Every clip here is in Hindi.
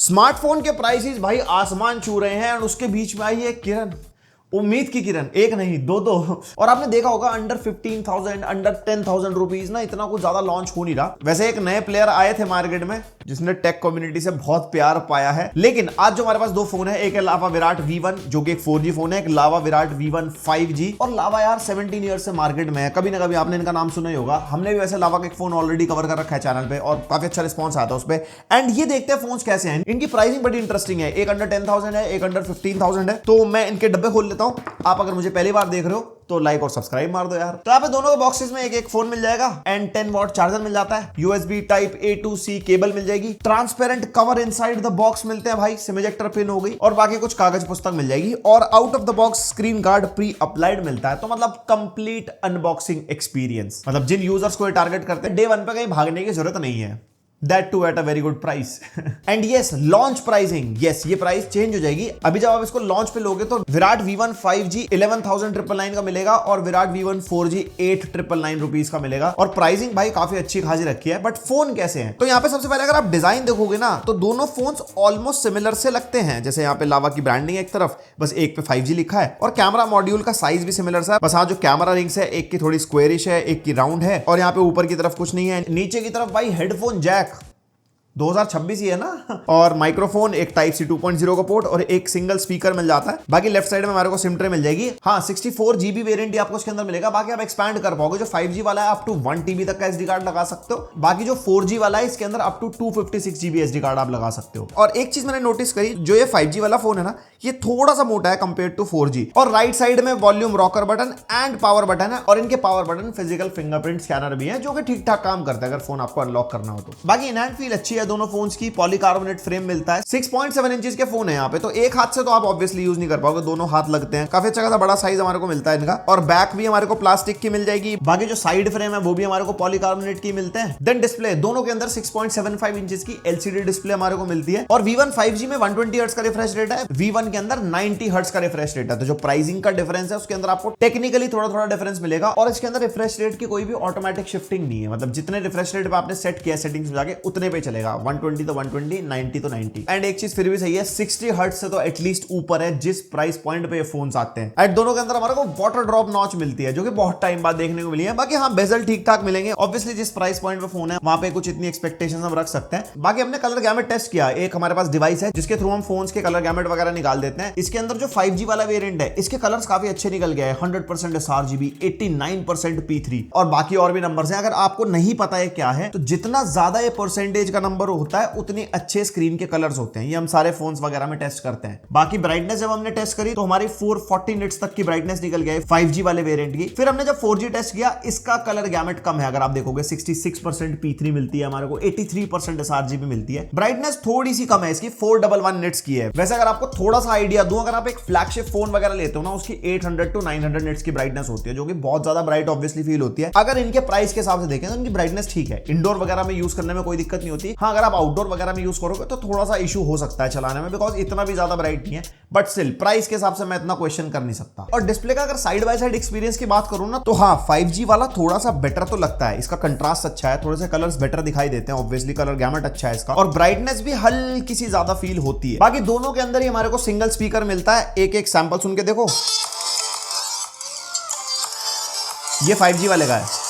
स्मार्टफोन के प्राइसेस भाई आसमान छू रहे हैं और उसके बीच में आई है किरण, उम्मीद की किरण, एक नहीं दो दो। और आपने देखा होगा अंडर 15,000 अंडर 10,000 रुपीज ना इतना कुछ ज्यादा लॉन्च हो नहीं रहा। वैसे एक नए प्लेयर आए थे मार्केट में जिसने टेक कम्युनिटी से बहुत प्यार पाया है, लेकिन आज जो हमारे पास दो फोन है, एक है लावा विराट V1 जो कि एक 4G फोन है, एक लावा विराट V1 5G। और लावा यार 17 ईयर से मार्केट में है, कभी ना कभी आपने इनका नाम सुना ही होगा। हमने भी वैसे लावा का एक फोन ऑलरेडी कवर कर रखा है चैनल पे और काफी अच्छा रिस्पॉन्स आता है उस पर। एंड ये देखते हैं फोन कैसे हैं। इनकी प्राइसिंग बड़ी इंटरेस्टिंग है, एक अंडर 10,000 है, एक अंडर 15,000 है। तो मैं इनके डब्बे खोल लेता हूं। आप अगर मुझे पहली बार देख रहे हो तो लाइक और सब्सक्राइब मार दो यार। तो यहाँ पे दोनों के बॉक्सेस में एक एक फोन मिल जाएगा एंड 10 वॉट चार्जर मिल जाता है, USB type A to C cable मिल जाएगी, transparent cover inside the box मिलते हैं भाई, सिम इजेक्टर पिन हो गई और बाकी कुछ कागज पुस्तक मिल जाएगी और out of the box screen guard pre applied मिलता है। तो मतलब कंप्लीट अनबॉक्सिंग एक्सपीरियंस, मतलब जिन यूजर्स को ये टारगेट करते हैं डे वन पे कहीं भागने की जरूरत नहीं है। That too at a very good price. And yes, launch pricing. Yes, ये प्राइस चेंज हो जाएगी। अभी जब आप इसको लॉन्च पे लोगे तो विराट V1 5G 11,999 का मिलेगा और विराट V1 4G 8,999 रुपीज का मिलेगा। और प्राइसिंग भाई काफी अच्छी खासी रखी है। बट फोन कैसे हैं? तो यहाँ पे सबसे पहले अगर आप डिजाइन देखोगे ना तो दोनों फोन्स ऑलमोस्ट सिमिलर से लगते हैं। जैसे यहाँ पे लावा की ब्रांडिंग एक तरफ, बस एक पे 5G लिखा है और कैमरा मॉड्यूल का साइज भी सिमिलर सा है। बस हाँ जो कैमरा रिंग्स है एक की थोड़ी स्क्वेरिश है, एक की राउंड है और यहाँ पे ऊपर की तरफ कुछ नहीं है। नीचे की तरफ भाई हेडफोन जैक 2026 ही है ना, और माइक्रोफोन एक टाइप C 2.0 का पोर्ट और एक सिंगल स्पीकर मिल जाता है। बाकी लेफ्ट साइड में हमारे को सिम ट्रे मिल जाएगी। हाँ 64 GB वेरिएंट आपको उसके अंदर मिलेगा। बाकी आप एक्सपैंड कर पाओगे। जो 5G वाला है अप टू 1 TB तक का SD कार्ड लगा सकते हो। बाकी जो 4G वाला है इसके अंदर up to 256 GB SD card आप लगा सकते हो। और एक चीज मैंने नोटिस करी, जो ये 5G वाला फोन है ना ये थोड़ा सा मोटा है कंपेयर टू 4G। और राइट साइड में volume rocker button and power button है और इनके power button physical fingerprint scanner भी है जो कि ठीक ठाक काम करता है अगर फोन आपको अनलॉक करना हो तो। बाकी इन हैंड फील अच्छी है दोनों फोन्स की। पॉलीकार्बोनेट फ्रेम मिलता है, 6.7 इंचेस के फोन है यहाँ पे, तो एक हाथ से तो आप ऑब्वियसली यूज नहीं कर पाओगे, दोनों हाथ लगते हैं। काफी अच्छा खासा बड़ा साइज हमारे को मिलता है इनका। और बैक भी हमारे को प्लास्टिक की मिल जाएगी। बाकी जो साइड फ्रेम है वो भी हमारे को पॉलीकार्बोनेट की मिलते हैं। देन डिस्प्ले दोनों के अंदर 6.75 इंचेस की LCD डिस्प्ले हमारे को मिलती है। और V1 5G में 120 हर्ट्ज का रिफ्रेश रेट है, V1 के अंदर 90 हर्ट्ज का रिफ्रेश रेट है। तो जो प्राइसिंग का डिफरेंस है उसके अंदर आपको टेक्निकली थोड़ा थोड़ा डिफरेंस मिलेगा। और इसके अंदर रिफ्रेश रेट की कोई भी ऑटोमेटिक शिफ्टिंग नहीं है, मतलब जितने रिफ्रेश रेट पे आपने सेट किया सेटिंग्स में जाके उतने पे चलेगा। 120 तो 120, 90 तो 90। एंड एक चीज फिर भी सही है, 60 हर्ट्ज से तो एटलीस्ट ऊपर है जिस प्राइस पॉइंट पे ये फोन्स आते हैं। एंड दोनों के अंदर हमारे को वाटर ड्रॉप नॉच मिलती है जो कि बहुत टाइम बाद देखने को मिली है। बाकी हाँ बेजल ठीक ठाक मिलेंगे। ऑब्वियसली जिस प्राइस पॉइंट पे फोन है वहां पे कुछ इतनी एक्सपेक्टेशंस हम रख सकते हैं। बाकी हमने कलर गैमेट टेस्ट किया। एक हमारे पास डिवाइस है जिसके थ्रू हम फोन्स के कलर गैमेट वगैरह निकाल देते हैं। इसके अंदर जो 5G वाला वेरिएंट है इसके कलर्स काफी अच्छे निकल गए हैं। 100% sRGB, 89% P3 और बाकी और भी नंबर्स हैं। अगर आपको नहीं पता है क्या है तो जितना ज्यादा ये परसेंटेज का नंबर होता है उतने अच्छे स्क्रीन के कलर्स होते हैं। ये हम सारे फोन्स वगैरह में टेस्ट करते हैं। बाकी ब्राइटनेस जब हमने टेस्ट करी तो हमारी 440 निट्स तक की ब्राइटनेस निकल गई 5G वाले वेरिएंट की। फिर हमने जब 4G टेस्ट किया इसका कलर गैमेट कम है। अगर आप देखोगे 66% P3 मिलती है हमारे को, 83% sRGB मिलती है। ब्राइटनेस थोड़ी सी कम है इसकी, 411 निट्स की है। वैसे अगर आपको थोड़ा सा आइडिया दूं, अगर आप एक फ्लैगशिप फोन वगैरह लेते हो ना उसकी 800 to 900 निट्स की ब्राइटनेस होती है जो कि बहुत ज्यादा ब्राइट ऑब्वियसली फील होती है। अगर इनके प्राइस के हिसाब से देखें तो इनकी ब्राइटनेस ठीक है, इंडोर वगैरह में यूज करने में कोई दिक्कत नहीं होती। हाँ अगर आप आउटडोर वगैरह में यूज करोगे तो थोड़ा सा इशू हो सकता है चलाने में, बिकॉज इतना भी ज्यादा ब्राइट नहीं है। बट स्टिल प्राइस के हिसाब से मैं इतना क्वेश्चन कर नहीं सकता। और डिस्प्ले का अगर साइड बाय साइड एक्सपीरियंस की बात करूं ना तो हाँ 5G वाला थोड़ा सा बेटर तो लगता है। इसका कंट्रास्ट अच्छा है, थोड़े से कलर्स बेटर दिखाई देते हैं। ऑब्वियसली कलर गैमेट अच्छा है इसका और ब्राइटनेस भी हल्की सी ज्यादा फील होती है। बाकी दोनों के अंदर ही हमारे को सिंगल स्पीकर मिलता है। एक एक सैंपल सुन के देखो, ये 5G वाले का है।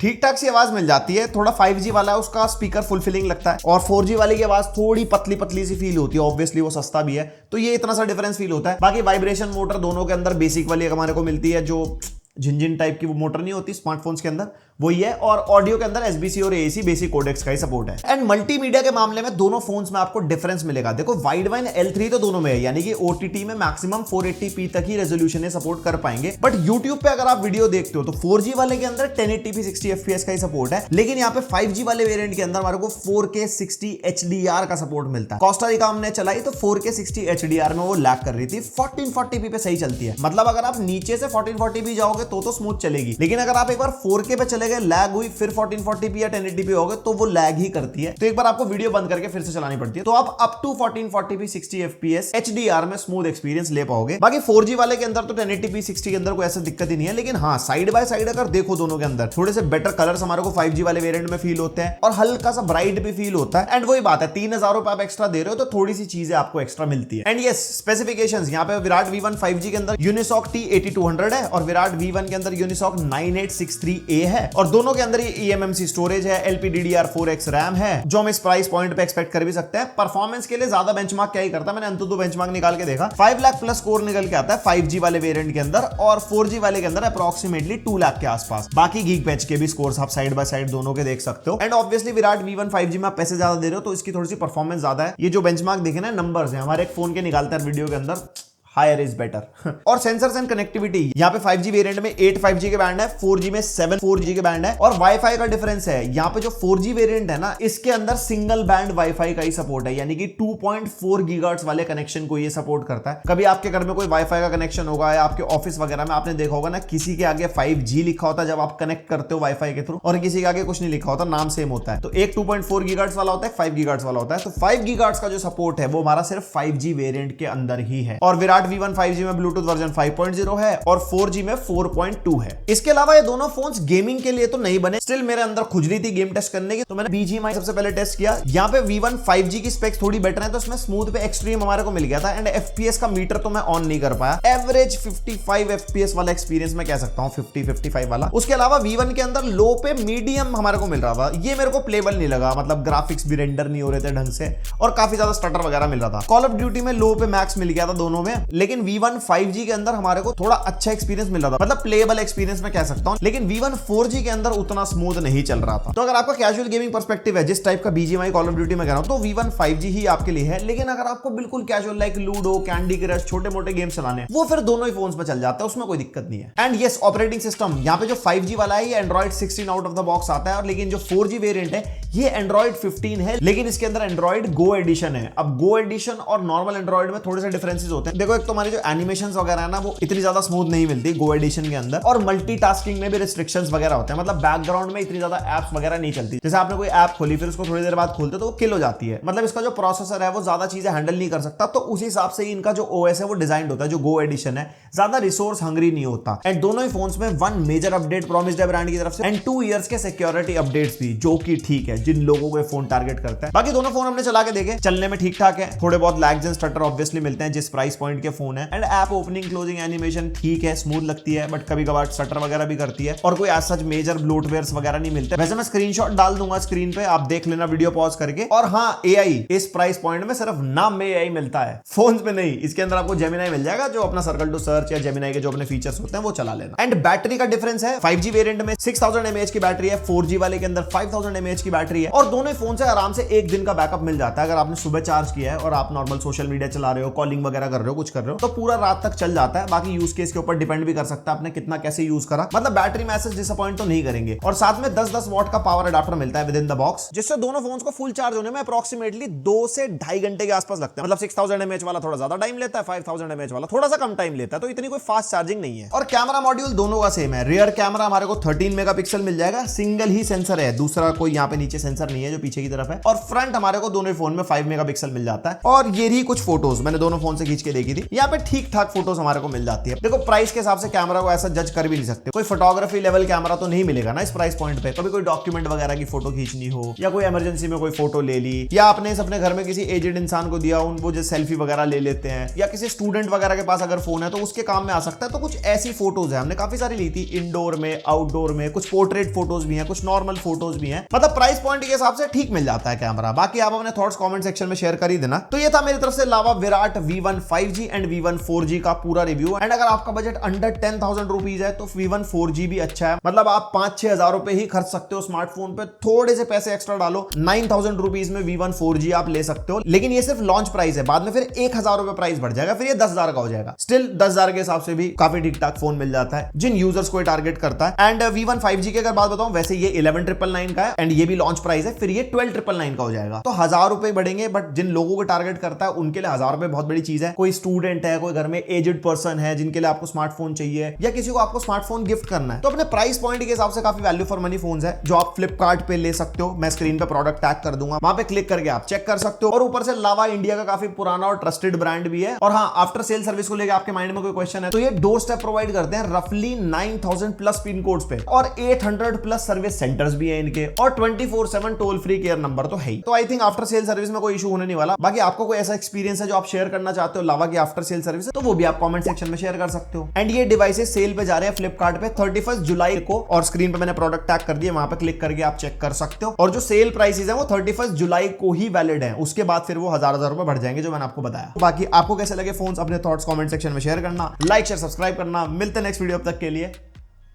ठीक ठाक सी आवाज मिल जाती है। थोड़ा 5G वाला है उसका स्पीकर फुलफिलिंग लगता है और 4G वाले की आवाज थोड़ी पतली पतली सी फील होती है। ऑब्वियसली वो सस्ता भी है तो ये इतना सा डिफरेंस फील होता है। बाकी वाइब्रेशन मोटर दोनों के अंदर बेसिक वाली हमारे को मिलती है, जो झिनझिन टाइप की वो मोटर नहीं होती स्मार्टफोन्स के अंदर, वही है। और ऑडियो के अंदर SBC और AAC बेसिक कोडेक्स का ही सपोर्ट है। एंड मल्टीमीडिया के मामले में दोनों फोन्स में आपको डिफरेंस मिलेगा। देखो वाइड वाइन L3 तो दोनों में है, यानी कि OTT में मैक्सिमम 480p तक ही रेजोल्यूशन सपोर्ट कर पाएंगे। बट YouTube पे अगर आप वीडियो देखते हो तो 4G वाले के अंदर 1080p 60 FPS का ही सपोर्ट है। लेकिन यहाँ पे 5G वाले वेरिएंट के अंदर हमारे को 4K 60 HDR का सपोर्ट मिलता है। कोस्टा रिका हमने चलाई तो 4K 60 HDR में वो लैग कर रही थी। 1440p पे सही चलती है। मतलब अगर आप नीचे से 1440p जाओगे तो स्मूथ चलेगी, लेकिन अगर आप एक बार 4K पे चले जगह लैग हुई, फिर 1440p या 1080p हो गए तो वो लैग ही करती है। तो एक बार आपको वीडियो बंद करके फिर से चलानी पड़ती है। तो आप up to 1440p 60 fps HDR में स्मूथ एक्सपीरियंस ले पाओगे। बाकी 4G वाले के अंदर तो 1080p 60 के अंदर कोई ऐसा दिक्कत ही नहीं है, लेकिन हाँ साइड बाय साइड अगर देखो दोनों के अंदर थोड़े से बेटर कलर्स हमारे को 5G वाले वेरिएंट में फील होते हैं और हल्का सा ब्राइट भी फील होता है। एंड वही बात है, 3000 रुपए आप एक्स्ट्रा दे रहे हो तो थोड़ी सी चीजें आपको एक्स्ट्रा मिलती है। एंड यस, स्पेसिफिकेशंस यहाँ पे विराट V1 5G के अंदर यूनिसॉक T8200 है और विराट V1 के अंदर यूनिसॉक 9863A है और दोनों के अंदर ये eMMC स्टोरेज है, LPDDR4X रैम है, जो हम इस प्राइस पॉइंट पे एक्सपेक्ट कर भी सकते हैं। परफॉर्मेंस के लिए ज्यादा बेंचमार्क क्या ही करता है, मैंने अंततः बेंचमार्क निकाल के देखा, 5 लाख प्लस स्कोर निकल के आता है 5G वाले वेरिएंट के अंदर और 4G वाले के अंदर अप्रोक्सीमेटली 2 लाख के आसपास। बाकी Geekbench के भी स्कोर्स आप साइड बाय साइड दोनों के देख सकते हो। And obviously Virat V1 5G में आप पैसे ज्यादा दे रहे हो तो इसकी थोड़ी सी परफॉर्मेंस ज्यादा है। ये जो बेंचमार्क देखे ना नंबर्स है, हमारे एक फोन के निकालता है वीडियो के अंदर, हायर इज बेटर। और सेंसर्स एंड कनेक्टिविटी, यहाँ पे 5G वेरिएंट में 8 5G के बैंड है, 4G में 7 4G के बैंड है और वाईफाई का डिफरेंस है। यहाँ पे जो 4G वेरिएंट है ना, इसके अंदर सिंगल बैंड वाईफाई का ही सपोर्ट है, यानी कि 2.4 गीगाहर्ट्ज वाले कनेक्शन को ये सपोर्ट करता है। कभी आपके घर में कोई वाईफाई का कनेक्शन होगा या आपके ऑफिस वगैरह में आपने देखा होगा ना, किसी के आगे 5G लिखा होता है जब आप कनेक्ट करते हो वाईफाई के थ्रू, और किसी के आगे कुछ नहीं लिखा होता, नाम सेम होता है। तो एक 2.4 गीगाहर्ट्ज वाला होता है, 5 गीगाहर्ट्ज वाला होता है। तो 5 गीगाहर्ट्ज का जो सपोर्ट है वो हमारा सिर्फ 5G वेरिएंट के अंदर ही है। और विराट V1 5G में ब्लूटूथ वर्जन 5.0 है और 4G में 4.2 है। इसके अलावा ये दोनों फोन्स गेमिंग के लिए तो नहीं बने, स्टिल मेरे अंदर खुजली थी गेम टेस्ट करने की, तो मैंने BGMI सबसे पहले टेस्ट किया। यहाँ पे V1 5G की स्पेक्स थोड़ी बेटर है तो इसमें स्मूथ पे एक्सट्रीम हमारे को मिल गया था। एंड FPS का मीटर तो मैं ऑन नहीं कर पाया, एवरेज 55 FPS वाला एक्सपीरियंस मैं कह सकता हूँ, 50-55 वाला। उसके अलावा V1 के अंदर लो पे मीडियम हमारे को मिल रहा था, ये मेरे को प्लेबल नहीं लगा, मतलब ग्राफिक्स भी रेंडर नहीं हो रहे थे ढंग से और काफी ज्यादा स्टटर वगैरह मिल रहा था। कॉल ऑफ ड्यूटी में लो पे मैक्स मिल गया था दोनों में, लेकिन V1 5G के अंदर हमारे को थोड़ा अच्छा एक्सपीरियंस मिल रहा था, मतलब प्लेबल एक्सपीरियंस मैं कह सकता हूं। लेकिन V1 4G के अंदर उतना स्मूथ नहीं चल रहा था। तो अगर आपका कैजुअल गेमिंग पर्सपेक्टिव है, जिस टाइप का BGMI कॉल ऑफ ड्यूटी में कह रहा हूं, तो V1 5G ही आपके लिए है। लेकिन अगर आपको बिल्कुल casual like ludo, candy crush, छोटे मोटे गेम्स चलाने, वो फिर दोनों ही फोन्स में चल जाता है, उसमें कोई दिक्कत नहीं है। एंड यस, ऑपरेटिंग सिस्टम यहाँ पे जो 5G वाला है ये Android 16 out of the box आता है, और लेकिन जो 4G वेरिएंट है ये Android 15 है, लेकिन इसके अंदर Android Go एडिशन है। अब Go एडिशन और नॉर्मल Android में थोड़े से डिफरेंसेस होते हैं। देखो, एक तो हमारी जो एनिमेशंस वगैरह है ना, वो इतनी ज्यादा स्मूथ नहीं मिलती Go एडिशन के अंदर, और मल्टीटास्किंग में भी रिस्ट्रिक्शंस वगैरह होते हैं, मतलब बैकग्राउंड में इतनी ज्यादा एप्स वगैरह नहीं चलती। जैसे आपने कोई ऐप खोली फिर उसको थोड़ी देर बाद खोलते तो वो किल हो जाती है, मतलब इसका जो प्रोसेसर है वो ज्यादा चीजें हैंडल नहीं कर सकता। तो उस हिसाब से इनका जो OS है वो डिजाइन होता है, जो Go एडिशन है, ज्यादा रिसोर्स हंग्री नहीं होता। एंड दोनों ही फोन्स में 1 मेजर अपडेट प्रॉमिस्ड है ब्रांड की तरफ से, एंड 2 इयर्स के सिक्योरिटी अपडेट्स भी, जो कि ठीक है जिन लोगों को फोन टारगेट करता है। बाकी दोनों फोन हमने चला के देखे, चलने में ठीक ठाक है, थोड़े बहुत लैग्स एंड स्टटर ऑब्वियसली मिलते हैं जिस प्राइस पॉइंट के फोन है। And app opening closing animation ठीक है, स्मूथ लगती है, बट कभी कभार स्टटर वगैरह भी करती है, और कोई ऐसा सच मेजर ब्लोटवेयर्स वगैरह नहीं मिलते। वैसे मैं स्क्रीनशॉट डाल दूंगा स्क्रीन पे, आप देख लेना वीडियो पॉज करके। और हाँ, AI इस प्राइस पॉइंट में सिर्फ नाम में AI मिलता है, फोन्स पे नहीं। इसके अंदर आपको Gemini मिल जाएगा, जो अपना सर्कल टू सर्च या Gemini के जो अपने फीचर्स होते हैं वो चला लेना। एंड बैटरी का डिफरेंस है, 5G वेरिएंट में 6000 mAh की बैटरी है, 4G वाले के अंदर 5000 mAh की बैटरी है, और दोनों फोन से आराम से एक दिन का बैकअप मिल जाता है। अगर आपने सुबह चार्ज किया है और आप नॉर्मल सोशल मीडिया चला रहे हो, कॉलिंग वगैरह कर रहे हो, कुछ कर रहे हो, तो पूरा रात तक चल जाता है। बाकी यूज केस के ऊपर डिपेंड भी कर सकता है आपने कितना कैसे यूज करा, मतलब बैटरी मैसेज डिसअपॉइंट तो नहीं करेंगे। और साथ में 10-10 वॉट का पावर अडाप्टर मिलता है विद इन द बॉक्स, जिससे दोनों फोन्स को फुल चार्ज होने में अप्रोक्सीमेटली 2 से 2.5 घंटे के आसपास लगता है। मतलब 6000 mAh वाला थोड़ा ज्यादा टाइम लेता है, 5000 mAh वाला थोड़ा सा कम टाइम लेता है, तो इतनी कोई फास्ट चार्जिंग नहीं है। और कैमरा मॉड्यूल दोनों का सेम है, रियर कैमरा हमारे को 13 मेगापिक्सल मिल जाएगा, सिंगल ही सेंसर है, दूसरा कोई यहाँ पे नीचे सेंसर नहीं है जो पीछे की तरफ है। और फ्रंट हमारे को दोनों फोन में 5 मेगापिक्सल मिल जाता है। और ये रही कुछ फोटोज, मैंने दोनों फोन से खींच के देखी थी, यहाँ पे ठीक ठाक फोटोज हमारे को मिल जाती है। देखो, प्राइस के हिसाब से कैमरा को ऐसा जज कर भी नहीं सकते, कोई फोटोग्राफी लेवल कैमरा तो नहीं मिलेगा ना इस प्राइस पॉइंट पे। कभी कोई डॉक्यूमेंट वगैरह की फोटो खींचनी हो, या कोई इमरजेंसी में कोई फोटो ले ली, या आपने अपने घर में किसी एजेड इंसान को दिया, उन वो जो सेल्फी वगैरह ले लेते हैं, या किसी स्टूडेंट वगैरह के पास अगर फोन है तो उसके काम में आ सकता है। तो कुछ ऐसी फोटोज है, हमने काफी सारी ली थी, इंडोर में, आउटडोर में, कुछ पोर्ट्रेट फोटोज भी हैं, कुछ नॉर्मल फोटोज भी हैं, मतलब प्राइस पॉइंट के हिसाब से ठीक मिल जाता है कैमरा। बाकी आप अपने थॉट्स कमेंट सेक्शन में शेयर कर ही देना। तो ये था मेरी तरफ से लावा Virat V1 5G and V1 4G का पूरा रिव्यू। एंड अगर आपका बजट अंडर 10,000 रुपीज है तो V1 4G भी अच्छा है, मतलब आप 5-6 हजार रुपए ही खर्च सकते हो स्मार्टफोन पे, थोड़े से पैसे एक्स्ट्रा डालो, 9,000 रुपीज में V1 4G आप ले सकते हो। लेकिन ये सिर्फ लॉन्च प्राइस है, बाद में फिर 1,000 रुपए प्राइस बढ़ जाएगा, फिर ये 10,000 का हो जाएगा। स्टिल 10,000 के हिसाब से भी काफी ठीक ठाक फोन मिल जाता है जिन यूजर्स को टारगेट करता है। एंड V1 5G की अगर बात बताऊं, वैसे ये 11,999 का है, एंड ये भी लॉन्च प्राइस है, फिर ये 12,999 का हो जाएगा। तो 1,000 रुपए बढ़ेंगे, बट जिन लोगों को टारगेट करता है उनके लिए 1,000 रुपए बहुत बड़ी चीज है। कोई स्टूडेंट स्टूडेंट है, कोई घर में एजेड पर्सन है जिनके लिए आपको स्मार्टफोन चाहिए, या किसी को आपको स्मार्टफोन गिफ्ट करना है, तो अपने प्राइस पॉइंट के हिसाब से काफी वैल्यू फॉर मनी फोन है जो आप फ्लिपकार्ट पे ले सकते हो। मैं स्क्रीन पे प्रोडक्ट टैग कर दूंगा, वहां पे क्लिक करके आप चेक कर सकते हो। और ऊपर से लावा इंडिया का काफी पुराना और ट्रस्टेड ब्रांड भी है। और हाँ, आफ्टर सेल सर्विस को लेकर आपके माइंड में कोई क्वेश्चन है तो ये डोर स्टेप प्रोवाइड करते हैं रफली 9000 प्लस पिन कोड्स पे, और 800 प्लस सर्विस सेंटर्स भी है इनके, और 24/7 टोल फ्री केयर नंबर तो है ही। तो I think after sale service में कोई इशू होने नहीं वाला। बाकी आपको कोई ऐसा एक्सपीरियंस है जो आप शेयर करना चाहते हो लावा की आफ्टर सेल सर्विस, तो वो भी आप कमेंट सेक्शन में शेयर कर सकते हो। एंड ये डिवाइसेस सेल पे जा रहे हैं फ्लिपकार्ट पे 31 जुलाई को, और स्क्रीन पे मैंने प्रोडक्ट टैग कर दिया, वहां पे क्लिक करके आप चेक कर सकते हो। और जो सेल प्राइसेस है वो 31 जुलाई को ही वैलिड है, उसके बाद फिर वो हजार रुपए बढ़ जाएंगे जो मैंने आपको बताया। बाकी आपको कैसे लगे फोन्स, अपने थॉट्स कमेंट सेक्शन में शेयर करना, लाइक शेयर सब्सक्राइब करना। मिलते हैं नेक्स्ट वीडियो, अब तक के लिए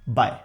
बाय।